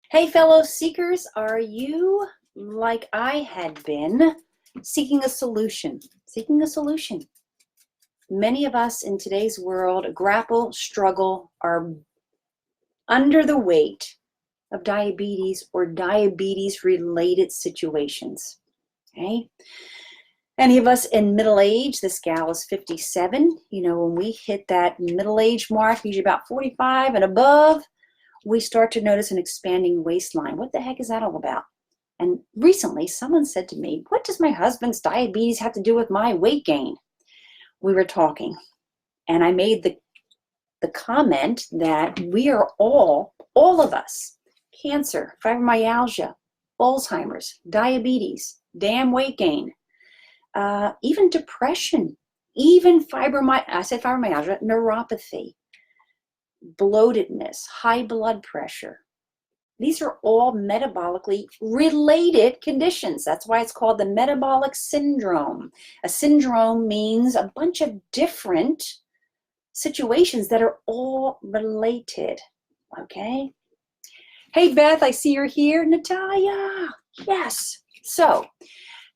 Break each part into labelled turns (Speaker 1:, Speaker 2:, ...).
Speaker 1: Hey, fellow seekers, are you like I had been seeking a solution? Seeking a solution. Many of us in today's world grapple, struggle, are under the weight of diabetes or diabetes-related situations. Okay? Any of us in middle age, this gal is 57, when we hit that middle age mark, usually about 45 and above, we start to notice an expanding waistline. What the heck is that all about? And recently, someone said to me, what does my husband's diabetes have to do with my weight gain? We were talking, and I made the comment that we are all of us, cancer, fibromyalgia, Alzheimer's, diabetes, damn weight gain, even depression, even fibromyalgia, neuropathy, bloatedness, high blood pressure. These are all metabolically related conditions. That's why it's called the metabolic syndrome. A syndrome means a bunch of different situations that are all related. Okay? Hey, Beth, I see you're here. Natalia, yes. So,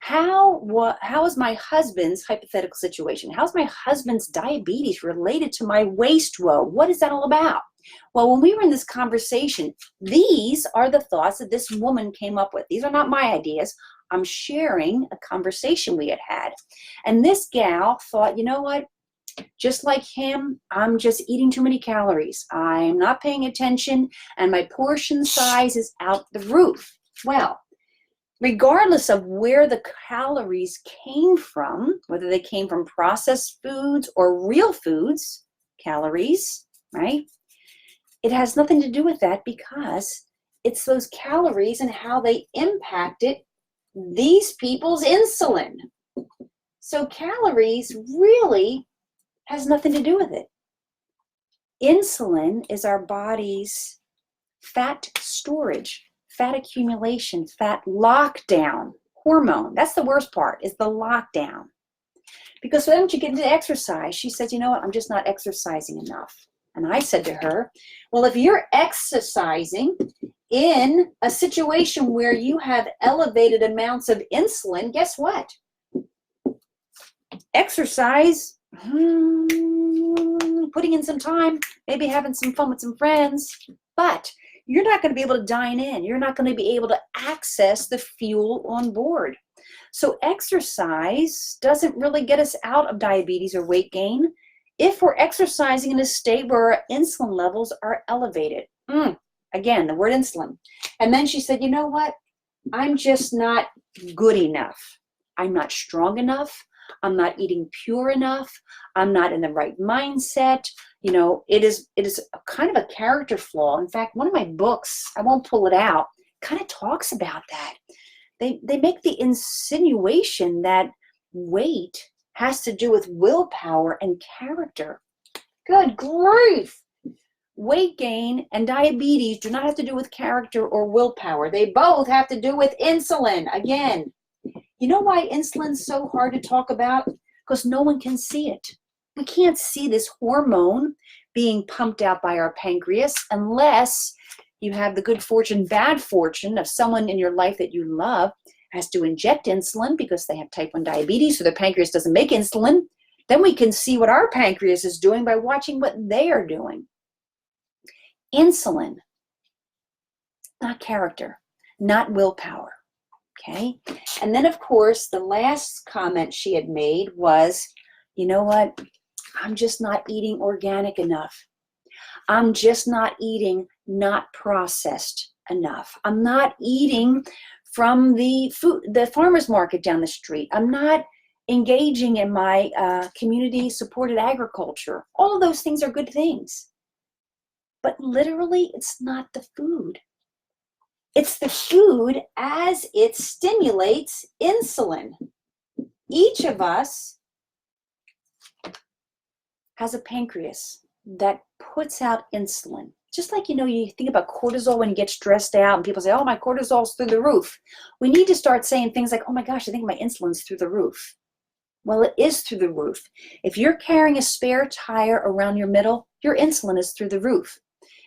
Speaker 1: how is my husband's hypothetical situation? How's my husband's diabetes related to my waist woe? What is that all about? Well, when we were in this conversation, these are the thoughts that this woman came up with. These are not my ideas. I'm sharing a conversation we had had. And this gal thought, you know what? Just like him, I'm just eating too many calories. I'm not paying attention, and my portion size is out the roof. Well, regardless of where the calories came from, whether they came from processed foods or real foods, calories, right? It has nothing to do with that because it's those calories and how they impacted these people's insulin. So calories really has nothing to do with it. Insulin is our body's fat storage, fat accumulation, fat lockdown hormone. That's the worst part, is the lockdown. Because then when you get into exercise, she says, you know what, I'm just not exercising enough. And I said to her, well, if you're exercising in a situation where you have elevated amounts of insulin, guess what? Exercise, putting in some time, maybe having some fun with some friends, but you're not going to be able to dine in. You're not going to be able to access the fuel on board. So exercise doesn't really get us out of diabetes or weight gain if we're exercising in a state where our insulin levels are elevated. Again, the word insulin. And then she said, you know what? I'm just not good enough. I'm not strong enough. I'm not eating pure enough. I'm not in the right mindset. It is a kind of a character flaw. In fact, one of my books, I won't pull it out, kind of talks about that. They make the insinuation that weight has to do with willpower and character. Good grief! Weight gain and diabetes do not have to do with character or willpower. They both have to do with insulin. Again, you know why insulin's so hard to talk about? Because no one can see it. We can't see this hormone being pumped out by our pancreas unless you have the good fortune, bad fortune of someone in your life that you love has to inject insulin because they have type 1 diabetes, so their pancreas doesn't make insulin. Then we can see what our pancreas is doing by watching what they are doing. Insulin, not character, not willpower. Okay? And then, of course, the last comment she had made was, you know what? I'm just not eating organic enough. I'm just not eating not processed enough. I'm not eating from the farmer's market down the street. I'm not engaging in my community-supported agriculture. All of those things are good things. But literally, it's not the food. It's the food as it stimulates insulin. Each of us has a pancreas that puts out insulin. Just like, you think about cortisol when you get stressed out and people say, oh, my cortisol's through the roof. We need to start saying things like, oh my gosh, I think my insulin's through the roof. Well, it is through the roof. If you're carrying a spare tire around your middle, your insulin is through the roof.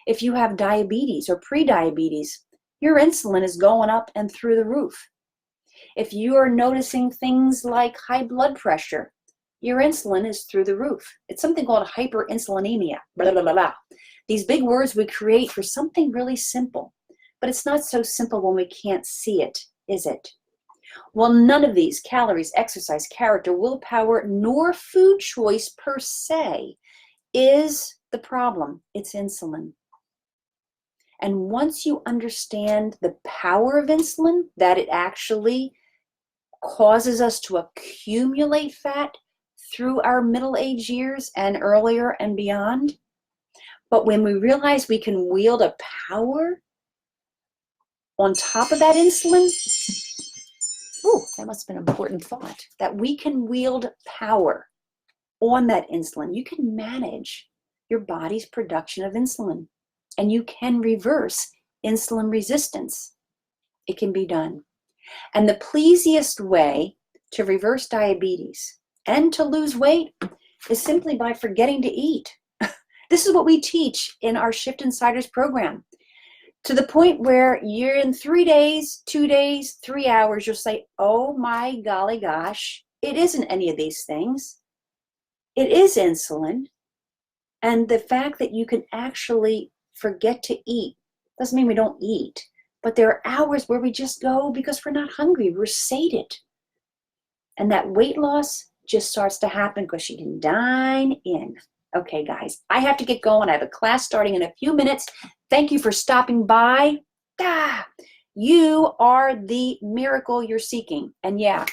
Speaker 1: If you have diabetes or pre-diabetes, your insulin is going up and through the roof. If you are noticing things like high blood pressure, your insulin is through the roof. It's something called hyperinsulinemia. Blah, blah, blah, blah. These big words we create for something really simple, but it's not so simple when we can't see it, is it? Well, none of these, calories, exercise, character, willpower, nor food choice per se, is the problem. It's insulin. And once you understand the power of insulin, that it actually causes us to accumulate fat through our middle-age years and earlier and beyond, but when we realize we can wield a power on top of that insulin, ooh, that must have been an important thought, that we can wield power on that insulin. You can manage your body's production of insulin, and you can reverse insulin resistance. It can be done. And the pleasiest way to reverse diabetes and to lose weight is simply by forgetting to eat. This is what we teach in our Shift Insiders program. To the point where you're in 3 days, 2 days, 3 hours, you'll say, oh my golly gosh, it isn't any of these things. It is insulin. And the fact that you can actually forget to eat doesn't mean we don't eat, but there are hours where we just go because we're not hungry, we're sated. And that weight loss just starts to happen because you can dine in. Okay, guys, I have to get going. I have a class starting in a few minutes. Thank you for stopping by. You are the miracle you're seeking. And yeah,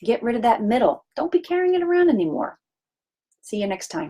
Speaker 1: get rid of that middle. Don't be carrying it around anymore. See you next time.